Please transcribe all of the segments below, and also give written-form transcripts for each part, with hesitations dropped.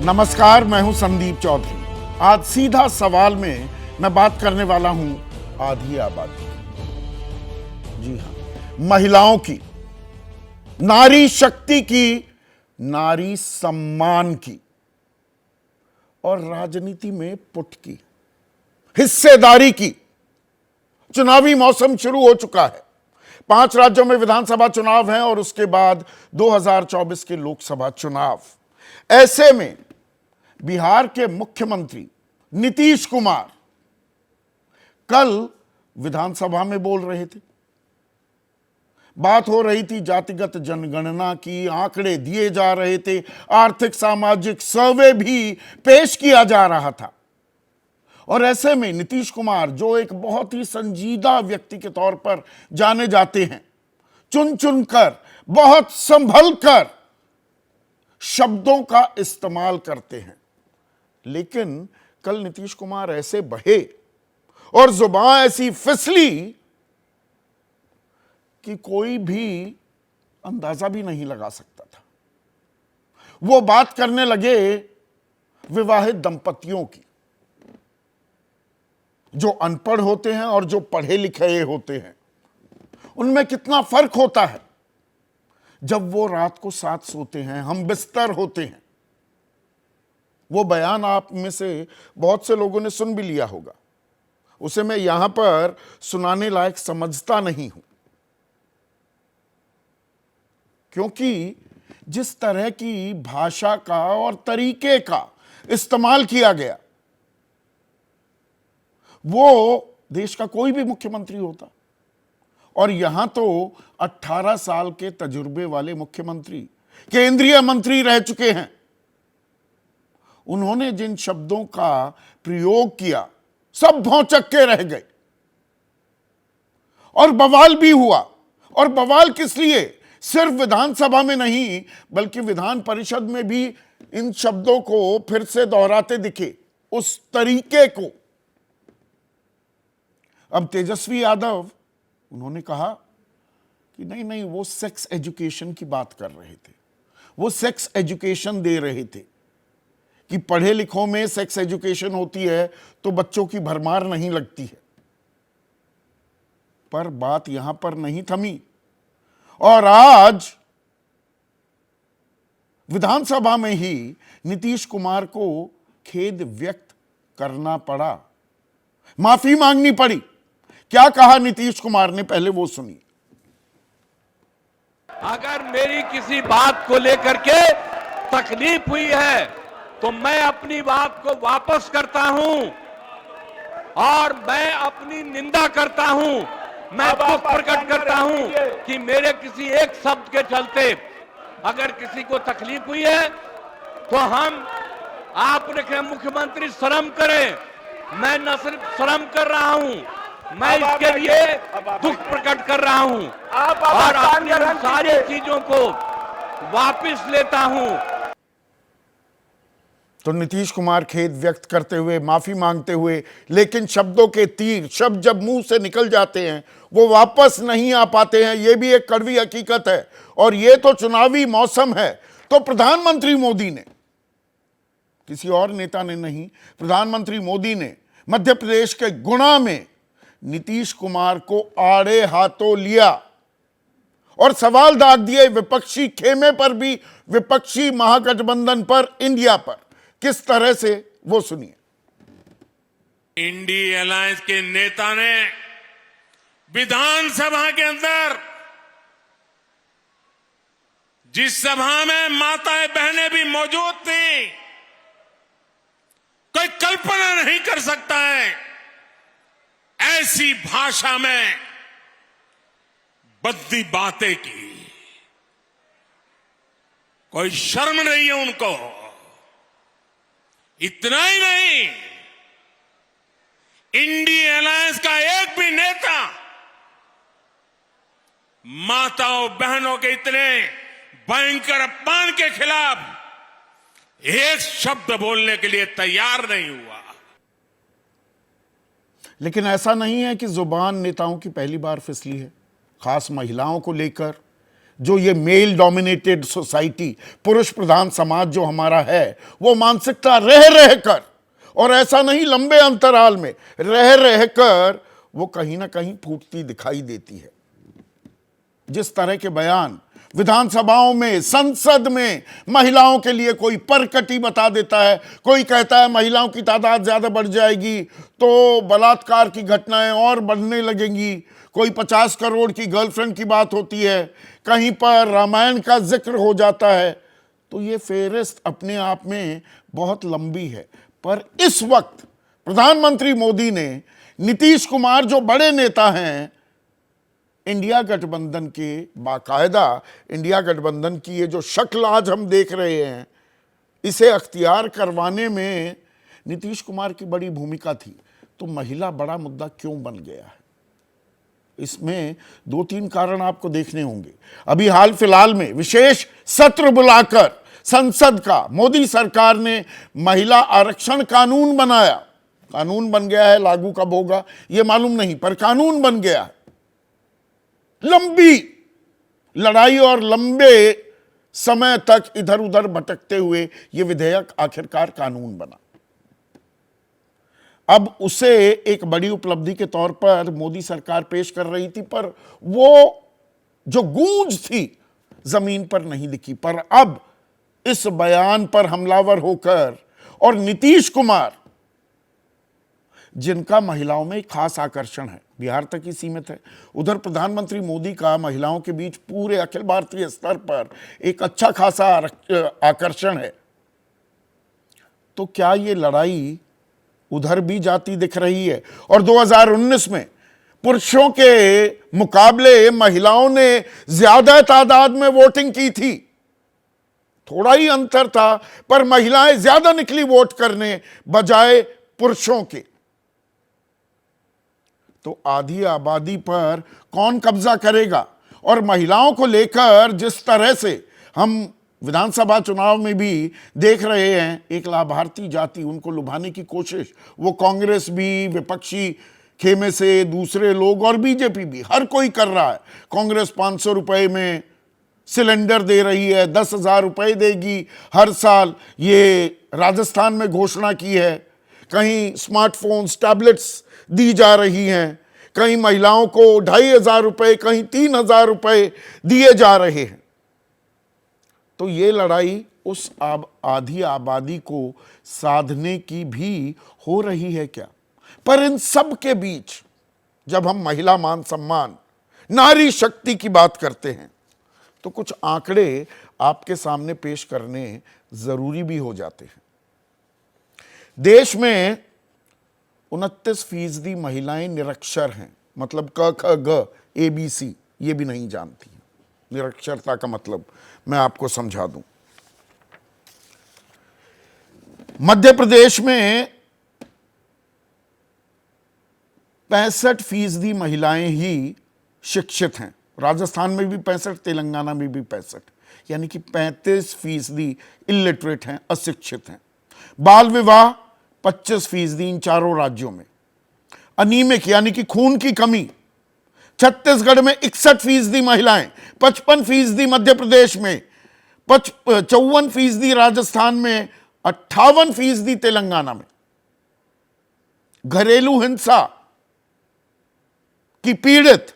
नमस्कार, मैं हूं संदीप चौधरी। आज सीधा सवाल में मैं बात करने वाला हूं आधी आबादी, जी हां, महिलाओं की, नारी शक्ति की, नारी सम्मान की और राजनीति में पुट की, हिस्सेदारी की। चुनावी मौसम शुरू हो चुका है। 5 राज्यों में विधानसभा चुनाव हैं और उसके बाद 2024 के लोकसभा चुनाव। ऐसे में बिहार के मुख्यमंत्री नीतीश कुमार कल विधानसभा में बोल रहे थे। बात हो रही थी जातिगत जनगणना की, आंकड़े दिए जा रहे थे, आर्थिक सामाजिक सर्वे भी पेश किया जा रहा था। और ऐसे में नीतीश कुमार, जो एक बहुत ही संजीदा व्यक्ति के तौर पर जाने जाते हैं, चुन चुनकर, बहुत संभल कर शब्दों का इस्तेमाल करते हैं। लेकिन कल नीतीश कुमार ऐसे बहे और जुबान ऐसी फिसली कि कोई भी अंदाजा भी नहीं लगा सकता था। वो बात करने लगे विवाहित दंपतियों की, जो अनपढ़ होते हैं और जो पढ़े लिखे होते हैं, उनमें कितना फर्क होता है। जब वो रात को साथ सोते हैं, हम बिस्तर होते हैं। वो बयान आप में से बहुत से लोगों ने सुन भी लिया होगा, उसे मैं यहां पर सुनाने लायक समझता नहीं हूं, क्योंकि जिस तरह की भाषा का और तरीके का इस्तेमाल किया गया, वो देश का कोई भी मुख्यमंत्री होता। और यहां तो 18 साल के तजुर्बे वाले मुख्यमंत्री, केंद्रीय मंत्री रह चुके हैं, उन्होंने जिन शब्दों का प्रयोग किया, सब भौंचक के रह गए। और बवाल भी हुआ। और बवाल किस लिए? सिर्फ विधानसभा में नहीं, बल्कि विधान परिषद में भी इन शब्दों को फिर से दोहराते दिखे, उस तरीके को। अब तेजस्वी यादव, उन्होंने कहा कि नहीं नहीं, वो सेक्स एजुकेशन की बात कर रहे थे, वो सेक्स एजुकेशन दे रहे थे कि पढ़े लिखों में सेक्स एजुकेशन होती है तो बच्चों की भरमार नहीं लगती है। पर बात यहां पर नहीं थमी और आज विधानसभा में ही नीतीश कुमार को खेद व्यक्त करना पड़ा, माफी मांगनी पड़ी। क्या कहा नीतीश कुमार ने, पहले वो सुनिए। अगर मेरी किसी बात को लेकर के तकलीफ हुई है तो मैं अपनी बात को वापस करता हूं और मैं अपनी निंदा करता हूं। मैं दुख प्रकट करता हूं कि मेरे किसी एक शब्द के चलते अगर किसी को तकलीफ हुई है तो आपने कहा मुख्यमंत्री शर्म करें। मैं न सिर्फ शर्म कर रहा हूं, मैं इसके लिए दुख प्रकट कर रहा हूं और अपनी सारी चीजों को वापस लेता हूं। तो नीतीश कुमार खेद व्यक्त करते हुए, माफी मांगते हुए, लेकिन शब्दों के तीर, शब्द जब मुंह से निकल जाते हैं वो वापस नहीं आ पाते हैं। ये भी एक कड़वी हकीकत है। और ये तो चुनावी मौसम है। तो प्रधानमंत्री मोदी ने, किसी और नेता ने नहीं, प्रधानमंत्री मोदी ने मध्य प्रदेश के गुना में नीतीश कुमार को आड़े हाथों लिया और सवाल दाग दिए विपक्षी खेमे पर भी, विपक्षी महागठबंधन पर, इंडिया पर। किस तरह से, वो सुनिए। इंडी अलायंस के नेता ने विधानसभा के अंदर, जिस सभा में माताएं बहनें भी मौजूद थी, कोई कल्पना नहीं कर सकता है ऐसी भाषा में बद्दी बातें की। कोई शर्म नहीं है उनको। इतना ही नहीं, इंडी अलायंस का एक भी नेता माताओं बहनों के इतने भयंकर अपमान के खिलाफ एक शब्द बोलने के लिए तैयार नहीं हुआ। लेकिन ऐसा नहीं है कि जुबान नेताओं की पहली बार फिसली है। खास महिलाओं को लेकर जो ये मेल डोमिनेटेड सोसाइटी, पुरुष प्रधान समाज जो हमारा है, वो मानसिकता रह रह कर, और ऐसा नहीं लंबे अंतराल में, रह रह कर वो कहीं ना कहीं फूटती दिखाई देती है। जिस तरह के बयान विधानसभाओं में, संसद में महिलाओं के लिए कोई परकटी बता देता है, कोई कहता है महिलाओं की तादाद ज्यादा बढ़ जाएगी तो बलात्कार की घटनाएं और बढ़ने लगेंगी, कोई 50 करोड़ की गर्लफ्रेंड की बात होती है, कहीं पर रामायण का जिक्र हो जाता है। तो ये फेहरिस्त अपने आप में बहुत लंबी है। पर इस वक्त प्रधानमंत्री मोदी ने नीतीश कुमार जो बड़े नेता हैं, इंडिया गठबंधन के, बाकायदा इंडिया गठबंधन की ये जो शक्ल आज हम देख रहे हैं, इसे अख्तियार करवाने में नीतीश कुमार की बड़ी भूमिका थी। तो महिला बड़ा मुद्दा क्यों बन गया है? इसमें 2-3 कारण आपको देखने होंगे। अभी हाल फिलहाल में विशेष सत्र बुलाकर संसद का मोदी सरकार ने महिला आरक्षण कानून बनाया। कानून बन गया है, लागू कब होगा यह मालूम नहीं, पर कानून बन गया है। लंबी लड़ाई और लंबे समय तक इधर उधर भटकते हुए यह विधेयक आखिरकार कानून बना। अब उसे एक बड़ी उपलब्धि के तौर पर मोदी सरकार पेश कर रही थी, पर वो जो गूंज थी जमीन पर नहीं दिखी। पर अब इस बयान पर हमलावर होकर, और नीतीश कुमार जिनका महिलाओं में खास आकर्षण है, बिहार तक ही सीमित है, उधर प्रधानमंत्री मोदी का महिलाओं के बीच पूरे अखिल भारतीय स्तर पर एक अच्छा खासा आकर्षण है। तो क्या ये लड़ाई उधर भी जाती दिख रही है? और 2019 में पुरुषों के मुकाबले महिलाओं ने ज्यादा तादाद में वोटिंग की थी। थोड़ा ही अंतर था, पर महिलाएं ज्यादा निकली वोट करने बजाय पुरुषों के। तो आधी आबादी पर कौन कब्जा करेगा? और महिलाओं को लेकर जिस तरह से हम विधानसभा चुनाव में भी देख रहे हैं, एक लाभार्थी जाति, उनको लुभाने की कोशिश, वो कांग्रेस भी, विपक्षी खेमे से दूसरे लोग और बीजेपी भी, हर कोई कर रहा है। कांग्रेस 500 रुपए में सिलेंडर दे रही है, 10,000 रुपए देगी हर साल, ये राजस्थान में घोषणा की है। कहीं स्मार्टफोन्स, टैबलेट्स दी जा रही हैं, कहीं महिलाओं को 2,500 रुपए, कहीं 3,000 रुपए दिए जा रहे हैं। तो ये लड़ाई उस आधी आबादी को साधने की भी हो रही है क्या? पर इन सब के बीच जब हम महिला मान सम्मान, नारी शक्ति की बात करते हैं, तो कुछ आंकड़े आपके सामने पेश करने जरूरी भी हो जाते हैं। देश में 29% महिलाएं निरक्षर हैं, मतलब क ख ग ABC ये भी नहीं जानती हैं। निरक्षरता का मतलब मैं आपको समझा दूं। मध्य प्रदेश में 65% महिलाएं ही शिक्षित हैं। राजस्थान में भी 65, तेलंगाना में भी 65, यानी कि 35% इलिटरेट हैं, अशिक्षित हैं। बाल विवाह 25% इन चारों राज्यों में। अनीमिक यानी कि खून की कमी छत्तीसगढ़ में 61% महिलाएं, 55% मध्य प्रदेश में, 54% राजस्थान में, 58% तेलंगाना में। घरेलू हिंसा की पीड़ित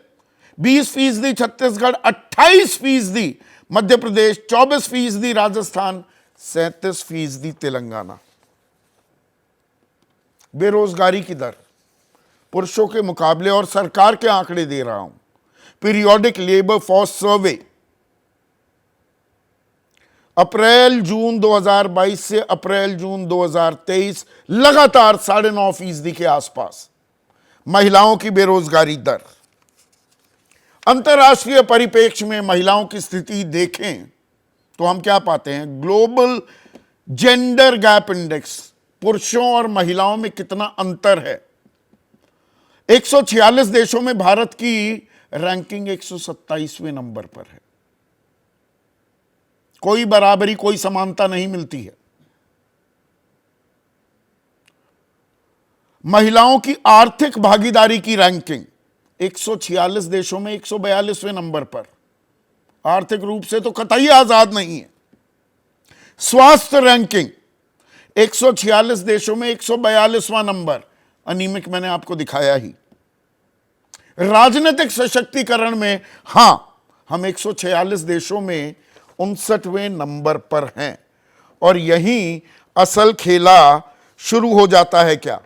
20% छत्तीसगढ़, 28% मध्य प्रदेश, 24% राजस्थान, 37% तेलंगाना। बेरोजगारी की दर पुरुषों के मुकाबले, और सरकार के आंकड़े दे रहा हूं, पीरियोडिक लेबर फोर्स सर्वे अप्रैल जून 2022 से अप्रैल जून 2023 लगातार 9.5% के आसपास महिलाओं की बेरोजगारी दर। अंतर्राष्ट्रीय परिप्रेक्ष्य में महिलाओं की स्थिति देखें तो हम क्या पाते हैं? ग्लोबल जेंडर गैप इंडेक्स, पुरुषों और महिलाओं में कितना अंतर है। 146 देशों में भारत की रैंकिंग 127वें नंबर पर है। कोई बराबरी, कोई समानता नहीं मिलती है। महिलाओं की आर्थिक भागीदारी की रैंकिंग 146 देशों में 142वें नंबर पर। आर्थिक रूप से तो कतई आजाद नहीं है। स्वास्थ्य रैंकिंग 146 देशों में 142वां नंबर, अनीमिक मैंने आपको दिखाया ही। राजनीतिक सशक्तिकरण में हां, हम 146 देशों में 59वें नंबर पर हैं। और यहीं असल खेला शुरू हो जाता है क्या,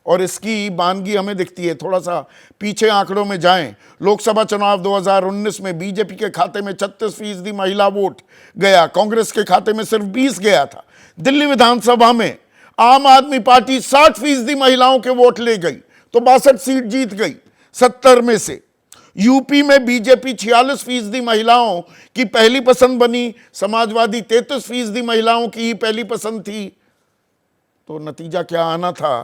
और इसकी बानगी हमें दिखती है। थोड़ा सा पीछे आंकड़ों में जाएं। लोकसभा चुनाव 2019 में बीजेपी के खाते में 36% महिला वोट गया, कांग्रेस के खाते में सिर्फ 20 गया था। दिल्ली विधानसभा में आम आदमी पार्टी 60% महिलाओं के वोट ले गई तो 62 सीट जीत गई 70 में से। यूपी में बीजेपी 46% महिलाओं की पहली पसंद बनी, समाजवादी 33% महिलाओं की ही पहली पसंद थी। तो नतीजा क्या आना था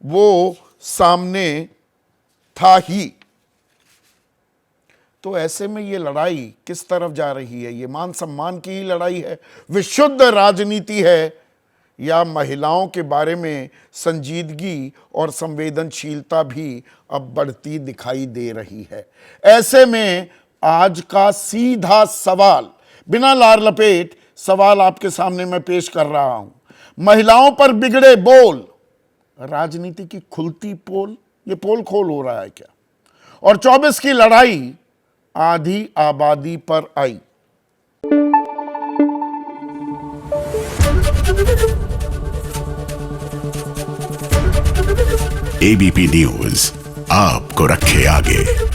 वो सामने था ही। तो ऐसे में ये लड़ाई किस तरफ जा रही है? ये मान सम्मान की ही लड़ाई है, विशुद्ध राजनीति है, या महिलाओं के बारे में संजीदगी और संवेदनशीलता भी अब बढ़ती दिखाई दे रही है? ऐसे में आज का सीधा सवाल, बिना लार लपेट सवाल आपके सामने मैं पेश कर रहा हूं। महिलाओं पर बिगड़े बोल, राजनीति की खुलती पोल, ये पोल खोल हो रहा है क्या? और 24 की लड़ाई आधी आबादी पर आई। एबीपी न्यूज आपको रखे आगे।